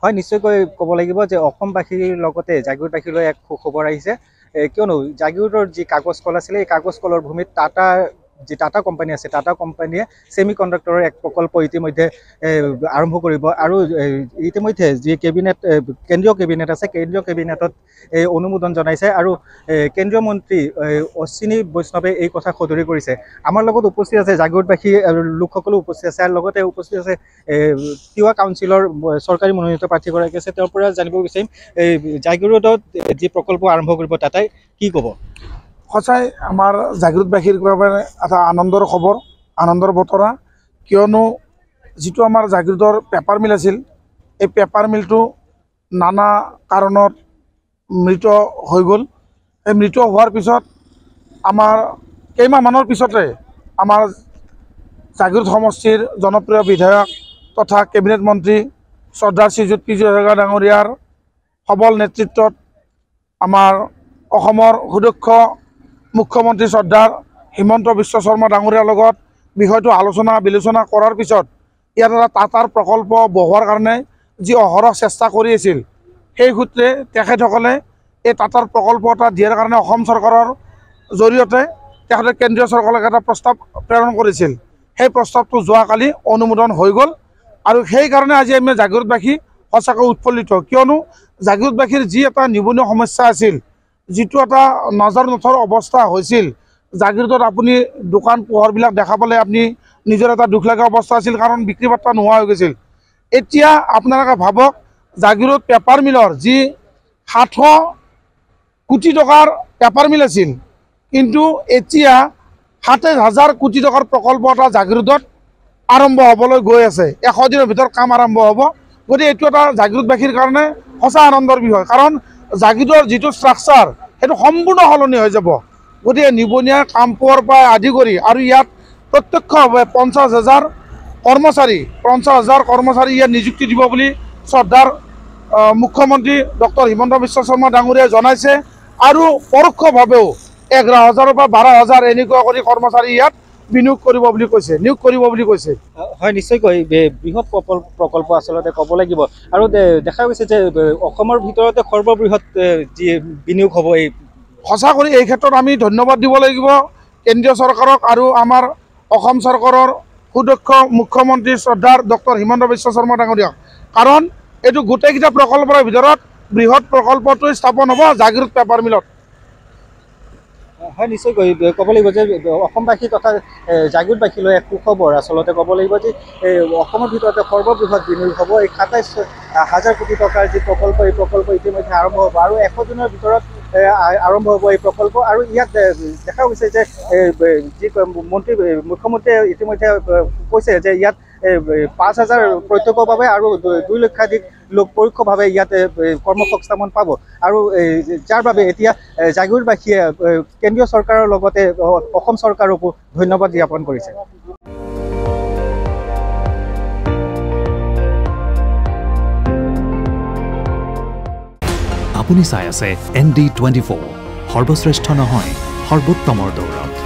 হয় নিশ্চয়কৈ ক'ব লাগিব যে অসমবাসীৰ লগতে জাগিৰোডবাসীলৈ এক সুখবৰ আহিছে কিয়নো জাগিৰোডৰ যি কাগজ কল আছিলে এই কাগজ কলৰ ভূমিত যি টাটা কোম্পানী আছে টাটা কোম্পানীয়ে ছেমি কণ্ডাক্টৰৰ এক প্ৰকল্প ইতিমধ্যে আৰম্ভ কৰিব আৰু ইতিমধ্যে যি কেন্দ্ৰীয় কেবিনেট আছে কেন্দ্ৰীয় কেবিনেটত অনুমোদন জনাইছে আৰু কেন্দ্ৰীয় মন্ত্ৰী অশ্বিনী বৈষ্ণৱে এই কথা সদৰি কৰিছে। আমাৰ লগত উপস্থিত আছে জাগিৰোডবাসী লোকসকলো উপস্থিত আছে আৰু লগতে উপস্থিত আছে তিৱা কাউন্সিলৰ চৰকাৰী মনোনীত প্ৰাৰ্থীগৰাকী আছে। তেওঁৰ পৰা জানিব বিচাৰিম এই জাগিৰোডত যি প্ৰকল্প আৰম্ভ কৰিব টাটাই কি ক'ব? সঁচাই আমাৰ জাগিৰোডবাসীৰ বাবে এটা আনন্দৰ খবৰ, আনন্দৰ বতৰা, কিয়নো যিটো আমাৰ জাগিৰোডৰ পেপাৰ মিল আছিল এই পেপাৰ মিলটো নানা কাৰণত মৃত হৈ গ'ল। এই মৃত হোৱাৰ পিছত আমাৰ কেইমাহমানৰ পিছতে আমাৰ জাগিৰোড সমষ্টিৰ জনপ্ৰিয় বিধায়ক তথা কেবিনেট মন্ত্ৰী শ্ৰদ্ধাৰ শ্ৰীযুত পীযুষ হাজৰিকা ডাঙৰীয়াৰ সবল নেতৃত্বত আমাৰ অসমৰ সুদক্ষ মুখ্যমন্ত্ৰী শ্ৰদ্ধাৰ হিমন্ত বিশ্ব শৰ্মা ডাঙৰীয়াৰ লগত বিষয়টো আলোচনা বিলোচনা কৰাৰ পিছত ইয়াত এটা টাটাৰ প্ৰকল্প বহোৱাৰ কাৰণে যি অহৰহ চেষ্টা কৰি আছিল সেই সূত্ৰে তেখেতসকলে এই টাটাৰ প্ৰকল্প এটা দিয়াৰ কাৰণে অসম চৰকাৰৰ জৰিয়তে তেখেতে কেন্দ্ৰীয় চৰকাৰক এটা প্ৰস্তাৱ প্ৰেৰণ কৰিছিল। সেই প্ৰস্তাৱটো যোৱাকালি অনুমোদন হৈ গ'ল আৰু সেইকাৰণে আজি আমি জাগিৰোডবাসী সঁচাকৈ উৎফুল্লিত, কিয়নো জাগিৰোডবাসীৰ যি এটা নিবনুৱা সমস্যা আছিল, যিটো এটা নজৰ নথৰ অৱস্থা হৈছিল, জাগিৰোডত আপুনি দোকান পোহাৰবিলাক দেখা পালে আপুনি নিজৰ এটা দুখ লগা অৱস্থা আছিল, কাৰণ বিক্ৰী বাৰ্তা নোহোৱা হৈ গৈছিল। এতিয়া আপোনালোকে ভাবক জাগিৰোড পেপাৰ মিলৰ যি 700 কোটি টকাৰ পেপাৰ মিল আছিল, কিন্তু এতিয়া 27,000 কোটি টকাৰ প্ৰকল্প এটা জাগিৰোডত আৰম্ভ হ'বলৈ গৈ আছে। 100 দিনৰ ভিতৰত কাম আৰম্ভ হ'ব। গতিকে এইটো এটা জাগিৰোডবাসীৰ কাৰণে সঁচা আনন্দৰ বিষয়, কাৰণ জাগিৰোডৰ যিটো ষ্ট্ৰাকচাৰ সেইটো সম্পূৰ্ণ সলনি হৈ যাব। গতিকে নিবনুৱা কাম পোৱাৰ পৰা আদি কৰি আৰু ইয়াত প্ৰত্যক্ষভাৱে 50,000 কৰ্মচাৰী ইয়াত নিযুক্তি দিব বুলি শ্ৰদ্ধাৰ মুখ্যমন্ত্ৰী ডক্টৰ হিমন্ত বিশ্ব শৰ্মা ডাঙৰীয়াই জনাইছে আৰু পৰোক্ষভাৱেও 11,000 পৰা 12,000 এনেকুৱা কৰি কৰ্মচাৰী ইয়াত নিয়োগ কৰিব বুলি কৈছে। হয় নিশ্চয়কৈ বৃহৎ প্ৰকল্প আচলতে ক'ব লাগিব আৰু দেখা গৈছে যে অসমৰ ভিতৰতে সৰ্ববৃহৎ যি বিনিয়োগ হ'ব। এই সঁচা কৰি এই ক্ষেত্ৰত আমি ধন্যবাদ দিব লাগিব কেন্দ্ৰীয় চৰকাৰক আৰু আমাৰ অসম চৰকাৰৰ সুদক্ষ মুখ্যমন্ত্ৰী শ্ৰদ্ধাৰ ডক্টৰ হিমন্ত বিশ্ব শৰ্মা ডাঙৰীয়াক, কাৰণ এইটো গোটেইকেইটা প্ৰকল্পৰ ভিতৰত বৃহৎ প্ৰকল্পটোৱে স্থাপন হ'ব জাগিৰোড পেপাৰ মিলত। হয় নিশ্চয়কৈ ক'ব লাগিব যে অসমবাসী তথা জাগিৰোডবাসীলৈ এক সুখবৰ আচলতে ক'ব লাগিব যে অসমৰ ভিতৰতে সৰ্ববৃহৎ বিনিয়োগ হ'ব। এই 27,000 কোটি টকাৰ যি প্ৰকল্প এই প্ৰকল্প ইতিমধ্যে আৰম্ভ হ'ব আৰু 100 দিনৰ ভিতৰত আৰম্ভ হ'ব এই প্ৰকল্প। আৰু ইয়াত দেখা গৈছে যে যি মুখ্যমন্ত্ৰীয়ে ইতিমধ্যে কৈছে যে ইয়াত 5,000 প্ৰত্যক্ষভাৱে আৰু 2 লক্ষাধিক লোক পৰোক্ষভাৱে ইয়াত কৰ্মসংস্থাপন পাব আৰু যাৰ বাবে এতিয়া জাগিৰোডবাসীয়ে কেন্দ্ৰীয় চৰকাৰৰ লগতে অসম চৰকাৰকো ধন্যবাদ জ্ঞাপন কৰিছে। আপুনি চাই আছে ND24, সৰ্বশ্ৰেষ্ঠ নহয় সৰ্বোত্তমৰ দৌৰত।